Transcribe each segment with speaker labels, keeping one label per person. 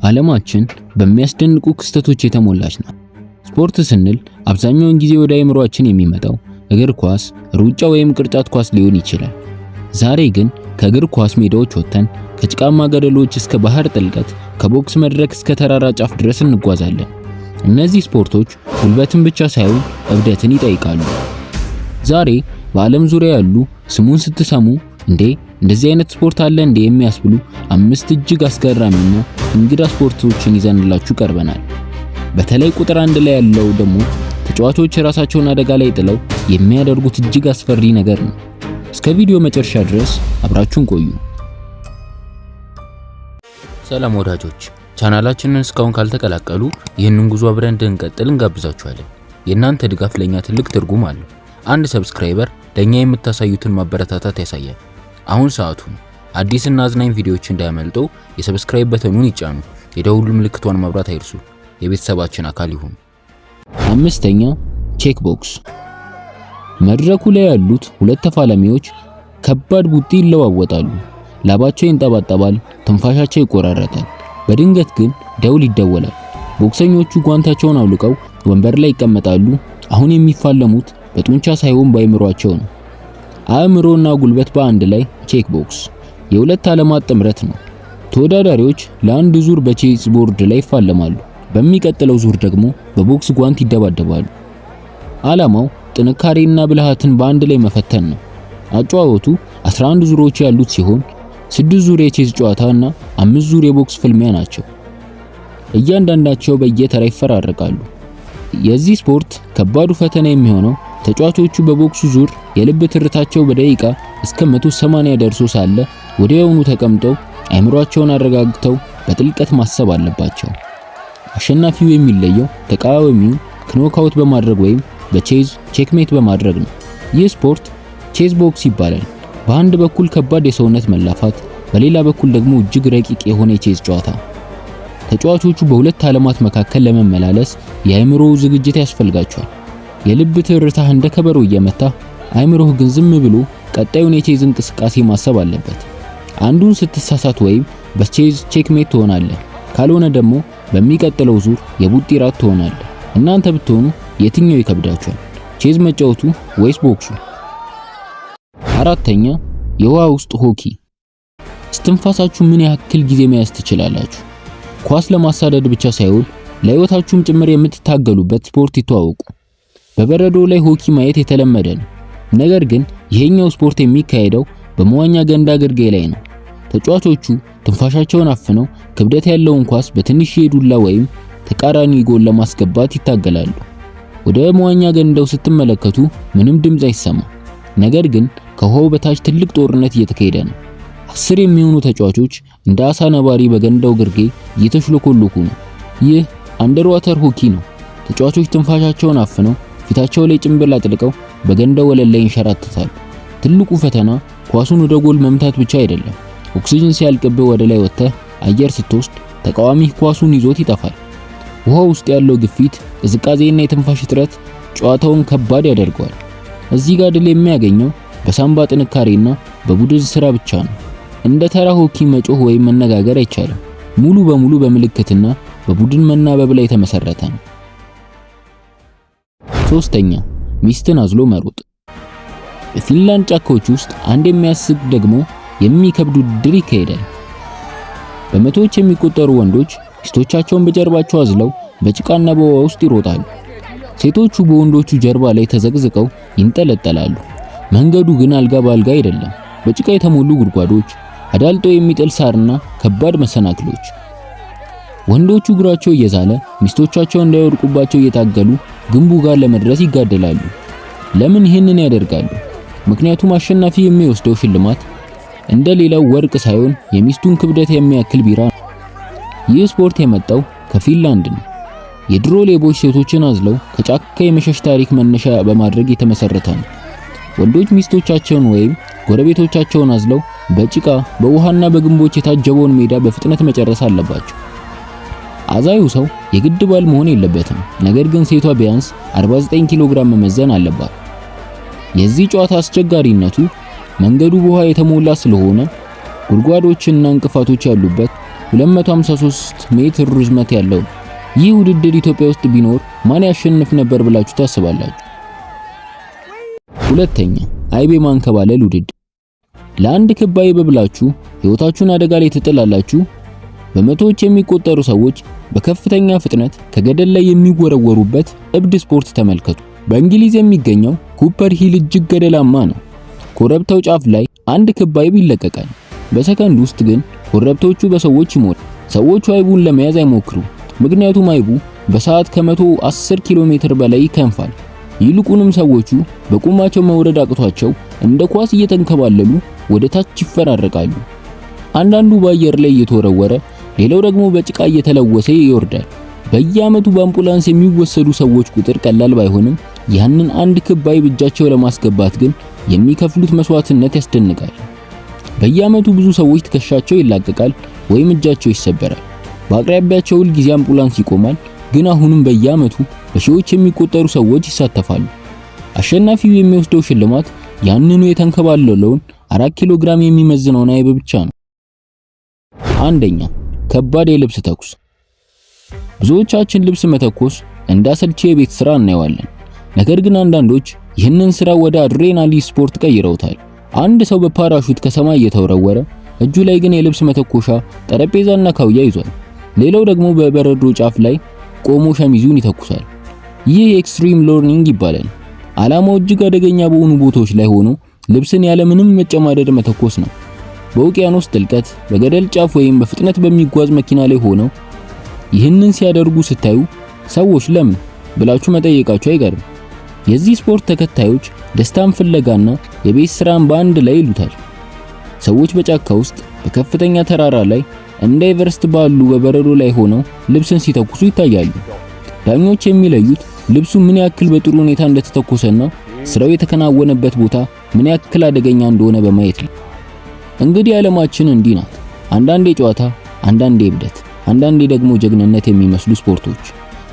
Speaker 1: ዓለማችን በሚያስደንቁ ክስተቶች የተሞላች ናት። ስፖርት ስንል አብዛኛውን ጊዜ ወደ አእምሮአችን የሚመጣው እግር ኳስ፣ ሩጫ ወይም ቅርጫት ኳስ ሊሆን ይችላል። ዛሬ ግን ከእግር ኳስ ሜዳዎች ወጥተን ከጭቃማ ገደሎች እስከ ባህር ጥልቀት፣ ከቦክስ መድረክ እስከ ተራራ ጫፍ ድረስ እንጓዛለን። እነዚህ ስፖርቶች ጉልበትን ብቻ ሳይሆን እብደትን ይጠይቃሉ። ዛሬ በዓለም ዙሪያ ያሉ ስሙን ስትሰሙ እንደዚህ አይነት ስፖርት አለ እንዴ የሚያስብሉ 5 እጅግ አስገራሚና እንግዳ ስፖርቶችን ይዘንላችሁ ቀርበናል። በተለይ ቁጥር 1 ላይ ያለው ደግሞ ተጫዋቾች ራሳቸውን አደጋ ላይ ጥለው የሚያደርጉት እጅግ አስፈሪ ነገር ነው። እስከ ቪዲዮ መጨረሻ ድረስ አብራችሁን ቆዩ። ሰላም ወዳጆች፣ ቻናላችንን እስካሁን ካልተቀላቀሉ ይህንን ጉዞ አብረን እንድንቀጥል እንጋብዛችኋለን። የእናንተ ድጋፍ ለኛ ትልቅ ትርጉም አለው። አንድ ሰብስክራይበር ለኛ የምታሳዩትን ማበረታታት ያሳያል። አሁን ሰዓቱ ነው። አዲስና አዝናኝ ቪዲዮዎች እንዳያመልጡ የሰብስክራይብ በተኑን ይጫኑ፣ የደውል ምልክቷን ማብራት አይርሱ። የቤተሰባችን አካል ይሁኑ። 5ኛ ቼክ ቦክስ። መድረኩ ላይ ያሉት ሁለት ተፋላሚዎች ከባድ ቡጢ ይለዋወጣሉ። ላባቸው ይንጠባጠባል፣ ትንፋሻቸው ይቆራረጣል። በድንገት ግን ደውል ይደወላል። ቦክሰኞቹ ጓንታቸውን አውልቀው ወንበር ላይ ይቀመጣሉ። አሁን የሚፋለሙት በጡንቻ ሳይሆን በአእምሮአቸው ነው። አእምሮና ጉልበት በአንድ ላይ ቼክ ቦክስ የሁለት ዓለማት ጥምረት ነው። ተወዳዳሪዎች ለአንድ ዙር በቼዝ ቦርድ ላይ ይፋለማሉ። በሚቀጥለው ዙር ደግሞ በቦክስ ጓንት ይደባደባሉ። ዓላማው ጥንካሬና ብልሃትን በአንድ ላይ መፈተን ነው። አጨዋወቱ 11 ዙሮች ያሉት ሲሆን 6 ዙር የቼዝ ጨዋታና 5 ዙር የቦክስ ፍልሚያ ናቸው። እያንዳንዳቸው በየተራ ይፈራረቃሉ። የዚህ ስፖርት ከባዱ ፈተና የሚሆነው ተጫዋቾቹ በቦክሱ ዙር የልብ ትርታቸው በደቂቃ እስከ 180 ደርሶ ሳለ ወዲያውኑ ተቀምጠው አእምሮአቸውን አረጋግተው በጥልቀት ማሰብ አለባቸው። አሸናፊው የሚለየው ተቃዋሚውን ክኖካውት በማድረግ ወይም በቼዝ ቼክሜት በማድረግ ነው። ይህ ስፖርት ቼዝ ቦክስ ይባላል። በአንድ በኩል ከባድ የሰውነት መላፋት፣ በሌላ በኩል ደግሞ እጅግ ረቂቅ የሆነ የቼዝ ጨዋታ። ተጫዋቾቹ በሁለት ዓለማት መካከል ለመመላለስ የአእምሮ ዝግጅት ያስፈልጋቸዋል። የልብ ትርታህ እንደ ከበሮ እየመታ፣ አእምሮህ ግን ዝም ብሎ ቀጣዩን የቼዝ እንቅስቃሴ ማሰብ አለበት። አንዱን ስትሳሳት ወይም በቼዝ ቼክሜት ትሆናለህ፣ ካልሆነ ደግሞ በሚቀጥለው ዙር የቡጢ ራት ትሆናለህ። እናንተ ብትሆኑ የትኛው ይከብዳችኋል? ቼዝ መጫወቱ ወይስ ቦክሱ? 4ኛ የውሃ ውስጥ ሆኪ። እስትንፋሳችሁ ምን ያክል ጊዜ መያዝ ትችላላችሁ? ኳስ ለማሳደድ ብቻ ሳይሆን ለህይወታችሁም ጭምር የምትታገሉበት ስፖርት ይተዋወቁ። በበረዶ ላይ ሆኪ ማየት የተለመደ ነው። ነገር ግን ይሄኛው ስፖርት የሚካሄደው በመዋኛ ገንዳ ግርጌ ላይ ነው። ተጫዋቾቹ ትንፋሻቸውን አፍነው ክብደት ያለውን ኳስ በትንሽ ዱላ ወይም ተቃራኒ ጎል ለማስገባት ይታገላሉ። ወደ መዋኛ ገንዳው ስትመለከቱ ምንም ድምጽ አይሰማም። ነገር ግን ከውሃው በታች ትልቅ ጦርነት እየተካሄደ ነው። 10 የሚሆኑ ተጫዋቾች እንደ አሳ ነባሪ በገንዳው ግርጌ እየተሽለኮለኩ ነው። ይህ አንደርዋተር ሆኪ ነው። ተጫዋቾች ትንፋሻቸውን አፍነው ፊታቸው ላይ ጭንብል አጥልቀው በገንዳው ወለል ላይ ይንሸራተታሉ። ትልቁ ፈተና ኳሱን ወደ ጎል መምታት ብቻ አይደለም። ኦክሲጅን ሲያልቅብህ ወደ ላይ ወጥተህ አየር ስትወስድ ተቃዋሚህ ኳሱን ይዞት ይጠፋል። ውሃው ውስጥ ያለው ግፊት፣ ቅዝቃዜና የትንፋሽ እጥረት ጨዋታውን ከባድ ያደርገዋል። እዚህ ጋር ድል የሚያገኘው በሳምባ ጥንካሬና በቡድን ስራ ብቻ ነው። እንደ ተራ ሆኪ መጮህ ወይም መነጋገር አይቻልም። ሙሉ በሙሉ በምልክትና በቡድን መናበብ ላይ የተመሰረተ ነው። 3ኛ ሚስትን አዝሎ መሮጥ። በፊንላንድ ጫካዎች ውስጥ አንድ የሚያስቅ ደግሞ የሚከብድ ውድድር ይካሄዳል። በመቶዎች የሚቆጠሩ ወንዶች ሚስቶቻቸውን በጀርባቸው አዝለው በጭቃና በውሃ ውስጥ ይሮጣሉ። ሴቶቹ በወንዶቹ ጀርባ ላይ ተዘቅዝቀው ይንጠለጠላሉ። መንገዱ ግን አልጋ ባልጋ አይደለም። በጭቃ የተሞሉ ጉድጓዶች፣ አዳልጦ የሚጥል ሳርና ከባድ መሰናክሎች። ወንዶቹ እግራቸው እየዛለ ሚስቶቻቸው እንዳይወድቁባቸው እየታገሉ ግንቡ ጋር ለመድረስ ይጋደላሉ። ለምን ይህንን ያደርጋሉ? ምክንያቱም አሸናፊ የሚወስደው ሽልማት እንደሌላው ወርቅ ሳይሆን የሚስቱን ክብደት የሚያክል ቢራ ነው። ይህ ስፖርት የመጣው ከፊንላንድ ነው። የድሮ ሌቦች ሴቶችን አዝለው ከጫካ የመሸሽ ታሪክ መነሻ በማድረግ የተመሰረተ ነው። ወንዶች ሚስቶቻቸውን ወይም ጎረቤቶቻቸውን አዝለው በጭቃ በውሃና በግንቦች የታጀበውን ሜዳ በፍጥነት መጨረስ አለባቸው። አዛዩ ሰው የግድ ባል መሆን የለበትም። ነገር ግን ሴቷ ቢያንስ 49 ኪሎ ግራም መመዘን አለባት። የዚህ ጨዋታ አስቸጋሪነቱ መንገዱ በውሃ የተሞላ ስለሆነ ጉድጓዶችና እንቅፋቶች ያሉበት 253 ሜትር ርዝመት ያለው። ይህ ውድድር ኢትዮጵያ ውስጥ ቢኖር ማን ያሸንፍ ነበር ብላችሁ ታስባላችሁ? ሁለተኛ አይቤ ማንከባለል ውድድር። ለአንድ ክብ አይብ ብላችሁ ሕይወታችሁን አደጋ ላይ ትጥላላችሁ። በመቶዎች የሚቆጠሩ ሰዎች በከፍተኛ ፍጥነት ከገደል ላይ የሚወረወሩበት እብድ ስፖርት ተመልከቱ። በእንግሊዝ የሚገኘው ኩፐር ሂል እጅግ ገደላማ ነው። ኮረብታው ጫፍ ላይ አንድ ክብ አይብ ይለቀቃል። በሰከንድ ውስጥ ግን ኮረብቶቹ በሰዎች ይሞላሉ። ሰዎቹ አይቡን ለመያዝ አይሞክሩ፣ ምክንያቱም አይቡ በሰዓት ከ110 ኪሎ ሜትር በላይ ይከንፋል። ይልቁንም ሰዎቹ በቁማቸው መውረድ አቅቷቸው እንደ ኳስ እየተንከባለሉ ወደ ታች ይፈራረቃሉ። አንዳንዱ በአየር ላይ እየተወረወረ፣ ሌላው ደግሞ በጭቃ እየተለወሰ ይወርዳል። በየዓመቱ በአምቡላንስ የሚወሰዱ ሰዎች ቁጥር ቀላል ባይሆንም ያንን አንድ ክብ አይብ እጃቸው ለማስገባት ግን የሚከፍሉት መስዋዕትነት ያስደንቃል። በየዓመቱ ብዙ ሰዎች ትከሻቸው ይላቀቃል ወይም እጃቸው ይሰበራል። በአቅራቢያቸው ሁል ጊዜ አምቡላንስ ይቆማል፣ ግን አሁንም በየዓመቱ በሺዎች የሚቆጠሩ ሰዎች ይሳተፋሉ። አሸናፊው የሚወስደው ሽልማት ያንኑ የተንከባለለውን 4 ኪሎ ግራም የሚመዝነውን አይብ ብቻ ነው። አንደኛ ከባድ የልብስ ተኩስ። ብዙዎቻችን ልብስ መተኮስ እንዳሰልቺ የቤት ስራ እናየዋለን። ነገር ግን አንዳንዶች ይህንን ስራ ወደ አድሬናሊን ስፖርት ቀይረውታል። አንድ ሰው በፓራሹት ከሰማይ እየተወረወረ፣ እጁ ላይ ግን የልብስ መተኮሻ ጠረጴዛና ካውያ ይዟል። ሌላው ደግሞ በበረዶ ጫፍ ላይ ቆሞ ሸሚዙን ይተኩሳል። ይህ ኤክስትሪም ሎርኒንግ ይባላል። ዓላማው እጅግ አደገኛ በሆኑ ቦታዎች ላይ ሆኖ ልብስን ያለምንም መጨማደድ መተኮስ ነው። በውቅያኖስ ጥልቀት፣ በገደል ጫፍ ወይም በፍጥነት በሚጓዝ መኪና ላይ ሆነው ይህንን ሲያደርጉ ስታዩ ሰዎች ለምን ብላችሁ መጠየቃችሁ አይቀርም። የዚህ ስፖርት ተከታዮች ደስታን ፍለጋና የቤት ስራን በአንድ ላይ ይሉታል። ሰዎች በጫካ ውስጥ በከፍተኛ ተራራ ላይ እንደ ኤቨረስት ባሉ በበረዶ ላይ ሆነው ልብስን ሲተኩሱ ይታያሉ። ዳኞች የሚለዩት ልብሱ ምን ያክል በጥሩ ሁኔታ እንደተተኮሰና ስራው የተከናወነበት ቦታ ምን ያክል አደገኛ እንደሆነ በማየት ነው። እንግዲህ ዓለማችን እንዲህ ናት። አንዳንዴ ጨዋታ፣ አንዳንዴ እብደት፣ አንዳንዴ ደግሞ ጀግንነት የሚመስሉ ስፖርቶች።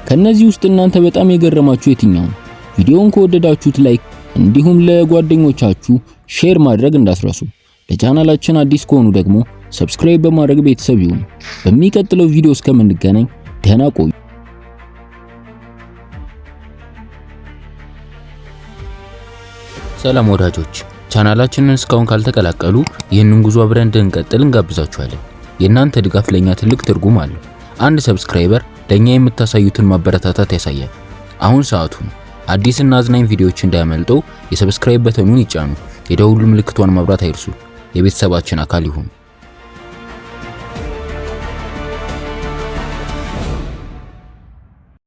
Speaker 1: ከነዚህ ውስጥ እናንተ በጣም የገረማችሁ የትኛው ነው? ቪዲዮውን ከወደዳችሁት ላይክ እንዲሁም ለጓደኞቻችሁ ሼር ማድረግ እንዳትረሱ። ለቻናላችን አዲስ ከሆኑ ደግሞ ሰብስክራይብ በማድረግ ቤተሰብ ይሁኑ። በሚቀጥለው ቪዲዮ እስከምንገናኝ ደህና ቆዩ። ሰላም ወዳጆች፣ ቻናላችንን እስካሁን ካልተቀላቀሉ ይህንን ጉዞ አብረን እንድንቀጥል እንጋብዛችኋለን። የእናንተ ድጋፍ ለኛ ትልቅ ትርጉም አለው። አንድ ሰብስክራይበር ለኛ የምታሳዩትን ማበረታታት ያሳያል። አሁን ሰዓቱ ነው። አዲስና አዝናኝ ቪዲዮዎች እንዳያመልጡ የሰብስክራይብ በተኑን ይጫኑ። የደውል ምልክቷን ማብራት አይርሱ። የቤተሰባችን አካል ይሁኑ።